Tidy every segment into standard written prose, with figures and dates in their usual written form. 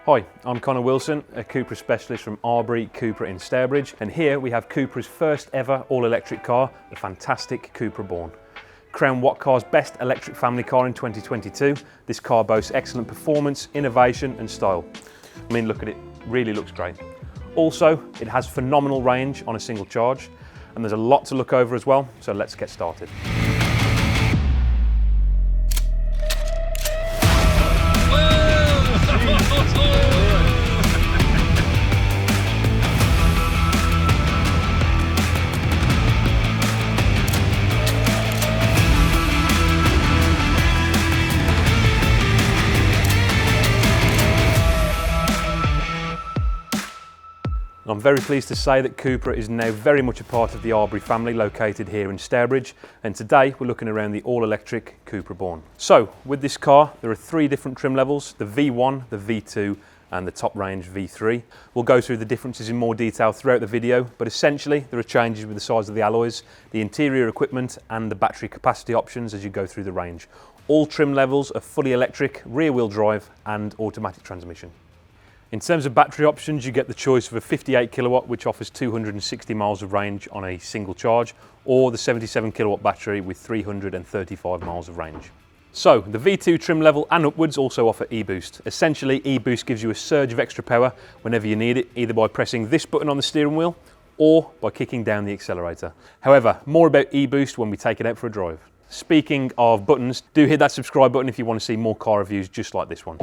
Hi, I'm Connor Wilson, a CUPRA Specialist from Arbury, CUPRA in Stourbridge, and here we have CUPRA's first ever all-electric car, the fantastic CUPRA Born. Crowned What Car's best electric family car in 2022, this car boasts excellent performance, innovation and style. I mean, look at it, really looks great. Also, it has phenomenal range on a single charge, and there's a lot to look over as well, so let's get started. I'm very pleased to say that CUPRA is now very much a part of the Arbury family located here in Stourbridge, and today we're looking around the all-electric CUPRA Born. So with this car there are three different trim levels, the V1, the V2 and the top range V3. We'll go through the differences in more detail throughout the video, but essentially there are changes with the size of the alloys, the interior equipment and the battery capacity options as you go through the range. All trim levels are fully electric, rear wheel drive and automatic transmission. In terms of battery options, you get the choice of a 58 kilowatt, which offers 260 miles of range on a single charge, or the 77 kilowatt battery with 335 miles of range. So the V2 trim level and upwards also offer e-boost. Essentially, e-boost gives you a surge of extra power whenever you need it, either by pressing this button on the steering wheel or by kicking down the accelerator. However, more about e-boost when we take it out for a drive. Speaking of buttons, do hit that subscribe button if you want to see more car reviews just like this one.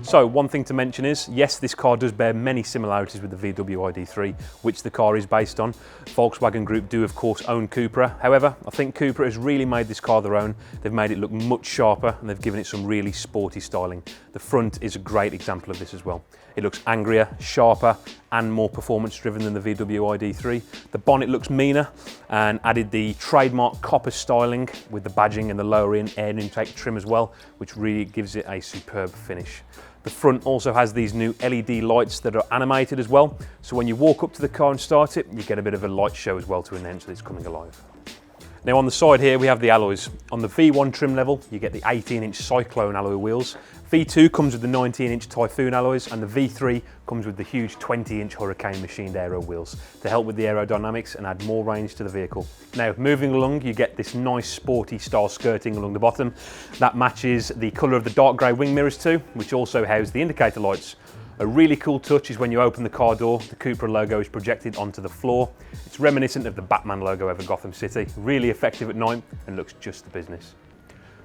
So one thing to mention is, yes, this car does bear many similarities with the VW ID3, which the car is based on. Volkswagen Group do of course own CUPRA. However, I think CUPRA has really made this car their own. They've made it look much sharper and they've given it some really sporty styling. The front is a great example of this as well. It looks angrier, sharper and more performance driven than the VW ID3. The bonnet looks meaner and added the trademark copper styling with the badging and the lower air intake trim as well, which really gives it a superb finish. The front also has these new LED lights that are animated as well, so when you walk up to the car and start it, you get a bit of a light show as well to announce that it's coming alive. Now on the side here we have the alloys. On the V1 trim level you get the 18-inch Cyclone alloy wheels. V2 comes with the 19-inch Typhoon alloys, and the V3 comes with the huge 20-inch Hurricane machined aero wheels to help with the aerodynamics and add more range to the vehicle. Now moving along, you get this nice sporty style skirting along the bottom. That matches the colour of the dark grey wing mirrors too, which also house the indicator lights. A really cool touch is when you open the car door, the CUPRA logo is projected onto the floor. It's reminiscent of the Batman logo over Gotham City, really effective at night and looks just the business.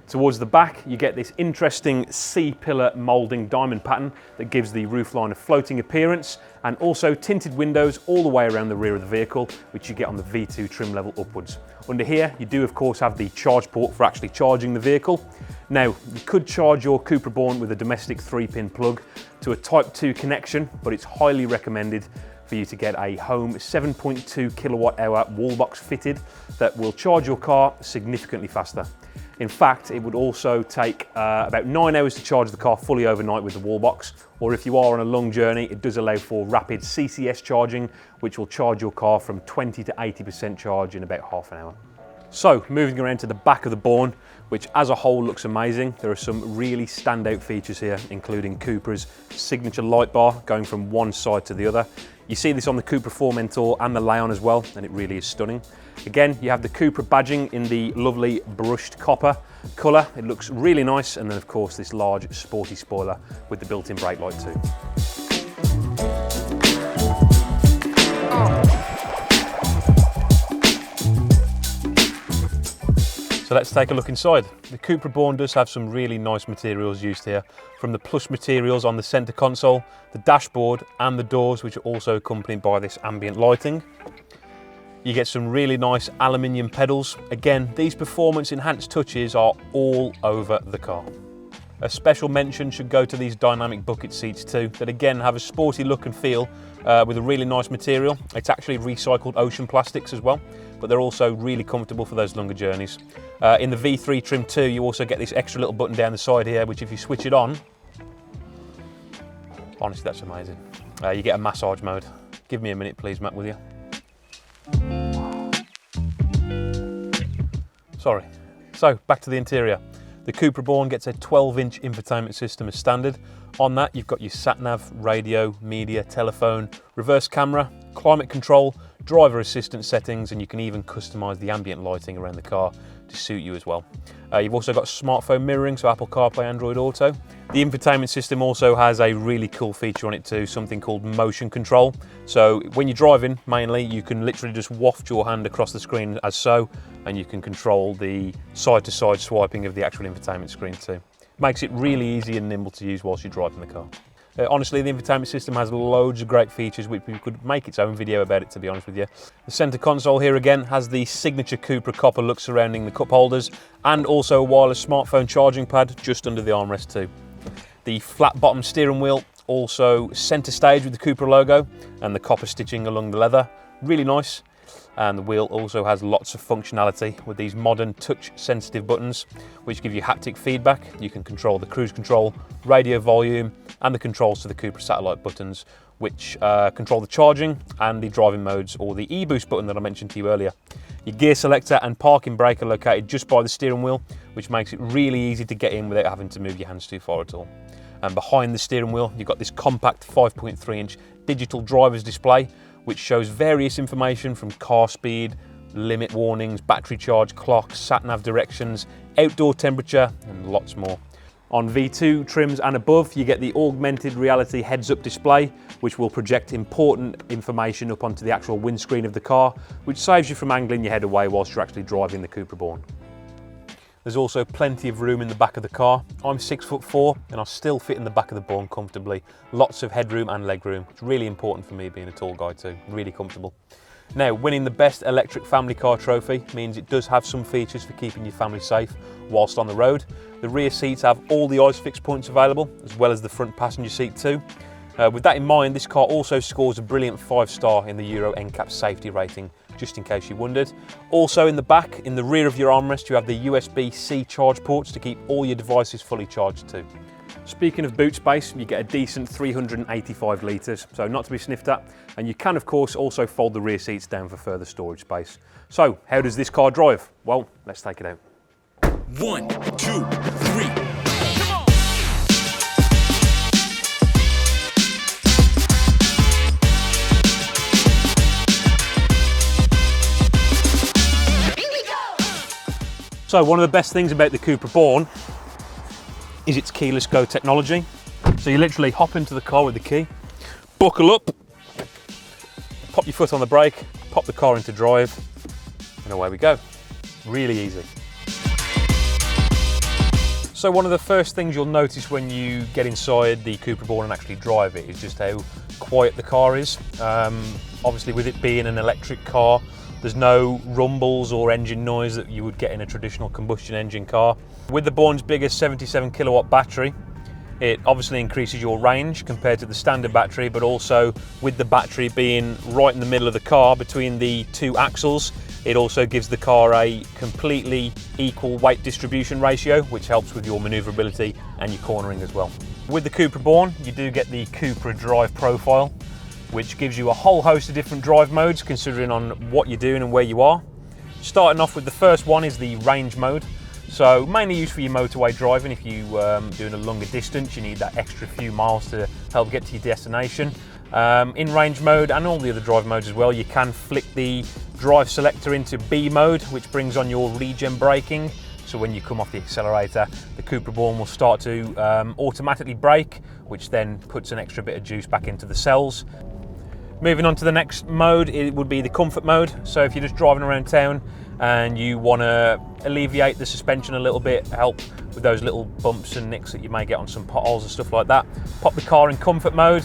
Towards the back, you get this interesting C-pillar moulding diamond pattern that gives the roofline a floating appearance, and also tinted windows all the way around the rear of the vehicle, which you get on the V2 trim level upwards. Under here, you do of course have the charge port for actually charging the vehicle. Now, you could charge your CUPRA Born with a domestic 3-pin plug to a Type 2 connection, but it's highly recommended for you to get a home 7.2 kilowatt hour wall box fitted that will charge your car significantly faster. In fact, it would also take about 9 hours to charge the car fully overnight with the wall box, or if you are on a long journey, it does allow for rapid CCS charging, which will charge your car from 20 to 80% charge in about half an hour. So moving around to the back of the Born, which as a whole looks amazing, there are some really standout features here, including CUPRA's signature light bar going from one side to the other. You see this on the CUPRA Formentor and the Leon as well, and it really is stunning. Again, you have the CUPRA badging in the lovely brushed copper colour. It looks really nice, and then of course this large sporty spoiler with the built-in brake light too. So let's take a look inside. The CUPRA Born does have some really nice materials used here, from the plush materials on the centre console, the dashboard and the doors, which are also accompanied by this ambient lighting. You get some really nice aluminium pedals. Again, these performance enhanced touches are all over the car. A special mention should go to these dynamic bucket seats too, that again have a sporty look and feel with a really nice material. It's actually recycled ocean plastics as well, but they're also really comfortable for those longer journeys. In the V3 trim too, you also get this extra little button down the side here, which if you switch it on, honestly that's amazing. You get a massage mode. Give me a minute please, Matt, will you? Sorry. So back to the interior. The CUPRA Born gets a 12-inch infotainment system as standard. On that, you've got your sat-nav, radio, media, telephone, reverse camera, climate control, driver assistance settings, and you can even customise the ambient lighting around the car to suit you as well. You've also got smartphone mirroring, so Apple CarPlay, Android Auto. The infotainment system also has a really cool feature on it too, something called motion control. So when you're driving, mainly, you can literally just waft your hand across the screen as so, and you can control the side-to-side swiping of the actual infotainment screen too. Makes it really easy and nimble to use whilst you're driving the car. Honestly, the infotainment system has loads of great features which we could make its own video about it, to be honest with you. The centre console here again has the signature CUPRA copper look surrounding the cup holders, and also a wireless smartphone charging pad just under the armrest too. The flat bottom steering wheel also centre stage with the CUPRA logo and the copper stitching along the leather. Really nice. And the wheel also has lots of functionality with these modern touch sensitive buttons which give you haptic feedback. You can control the cruise control, radio volume, and the controls to the CUPRA satellite buttons which control the charging and the driving modes, or the e-boost button that I mentioned to you earlier. Your gear selector and parking brake are located just by the steering wheel, which makes it really easy to get in without having to move your hands too far at all. And behind the steering wheel, you've got this compact 5.3-inch digital driver's display which shows various information from car speed, limit warnings, battery charge, clock, sat-nav directions, outdoor temperature, and lots more. On V2 trims and above, you get the augmented reality heads-up display, which will project important information up onto the actual windscreen of the car, which saves you from angling your head away whilst you're actually driving the CUPRA Born. There's also plenty of room in the back of the car. I'm 6'4" and I still fit in the back of the Born comfortably. Lots of headroom and legroom. It's really important for me being a tall guy too, really comfortable. Now, winning the Best Electric Family Car trophy means it does have some features for keeping your family safe whilst on the road. The rear seats have all the ISOFIX points available, as well as the front passenger seat too. With that in mind, this car also scores a brilliant 5-star in the Euro NCAP safety rating, just in case you wondered. Also in the back, in the rear of your armrest, you have the USB-C charge ports to keep all your devices fully charged too. Speaking of boot space, you get a decent 385 litres, so not to be sniffed at, and you can of course also fold the rear seats down for further storage space. So how does this car drive? Well, let's take it out. 1, 2, 3. So one of the best things about the CUPRA Born is its keyless go technology. So you literally hop into the car with the key, buckle up, pop your foot on the brake, pop the car into drive, and away we go. Really easy. So one of the first things you'll notice when you get inside the CUPRA Born and actually drive it is just how quiet the car is. Obviously with it being an electric car, there's no rumbles or engine noise that you would get in a traditional combustion engine car. With the Born's biggest 77 kilowatt battery, it obviously increases your range compared to the standard battery, but also with the battery being right in the middle of the car between the two axles, it also gives the car a completely equal weight distribution ratio, which helps with your manoeuvrability and your cornering as well. With the CUPRA Born, you do get the CUPRA Drive profile, which gives you a whole host of different drive modes considering on what you're doing and where you are. Starting off with the first one is the range mode. So mainly used for your motorway driving. If you're doing a longer distance, you need that extra few miles to help get to your destination. In range mode and all the other drive modes as well, you can flick the drive selector into B mode, which brings on your regen braking. So when you come off the accelerator, the CUPRA Born will start to automatically brake, which then puts an extra bit of juice back into the cells. Moving on to the next mode, it would be the comfort mode. So if you're just driving around town and you want to alleviate the suspension a little bit, help with those little bumps and nicks that you may get on some potholes and stuff like that, pop the car in comfort mode,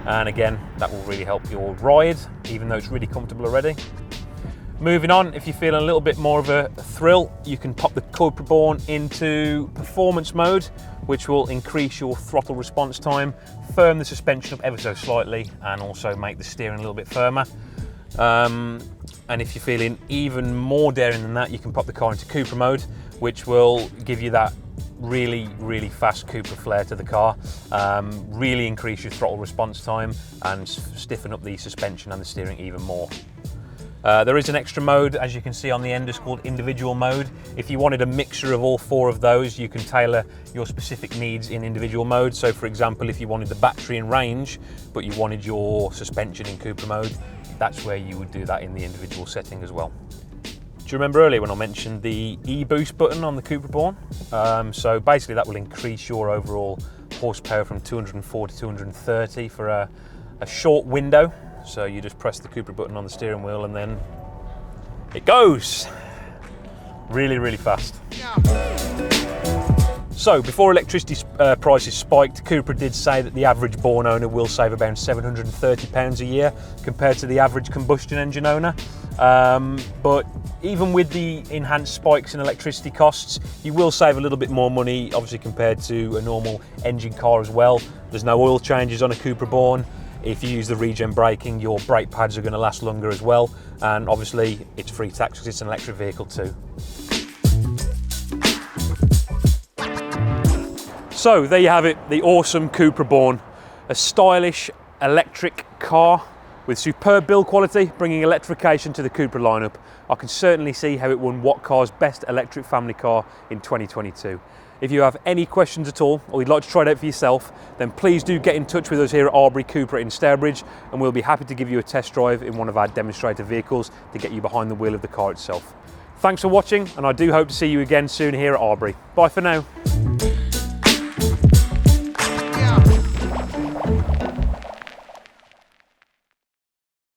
and again, that will really help your ride, even though it's really comfortable already. Moving on, if you're feeling a little bit more of a thrill, you can pop the CUPRA Born into performance mode, which will increase your throttle response time, firm the suspension up ever so slightly, and also make the steering a little bit firmer. And if you're feeling even more daring than that, you can pop the car into CUPRA mode, which will give you that really, really fast CUPRA flair to the car, really increase your throttle response time and stiffen up the suspension and the steering even more. There is an extra mode, as you can see on the end, it's called individual mode. If you wanted a mixture of all 4 of those, you can tailor your specific needs in individual mode. So for example, if you wanted the battery and range, but you wanted your suspension in CUPRA mode, that's where you would do that in the individual setting as well. Do you remember earlier when I mentioned the e-boost button on the CUPRA Born? So basically that will increase your overall horsepower from 204 to 230 for a short window. So you just press the CUPRA button on the steering wheel and then it goes. Really, really fast. So before electricity prices spiked, CUPRA did say that the average Born owner will save about £730 a year compared to the average combustion engine owner. But even with the enhanced spikes in electricity costs, you will save a little bit more money, obviously compared to a normal engine car as well. There's no oil changes on a CUPRA Born. If you use the regen braking, your brake pads are going to last longer as well. And obviously it's free tax because it's an electric vehicle too. So there you have it, the awesome CUPRA Born, a stylish electric car with superb build quality, bringing electrification to the CUPRA lineup. I can certainly see how it won What Car's Best Electric Family Car in 2022. If you have any questions at all, or you'd like to try it out for yourself, then please do get in touch with us here at Arbury CUPRA in Stourbridge, and we'll be happy to give you a test drive in one of our demonstrator vehicles to get you behind the wheel of the car itself. Thanks for watching, and I do hope to see you again soon here at Arbury. Bye for now.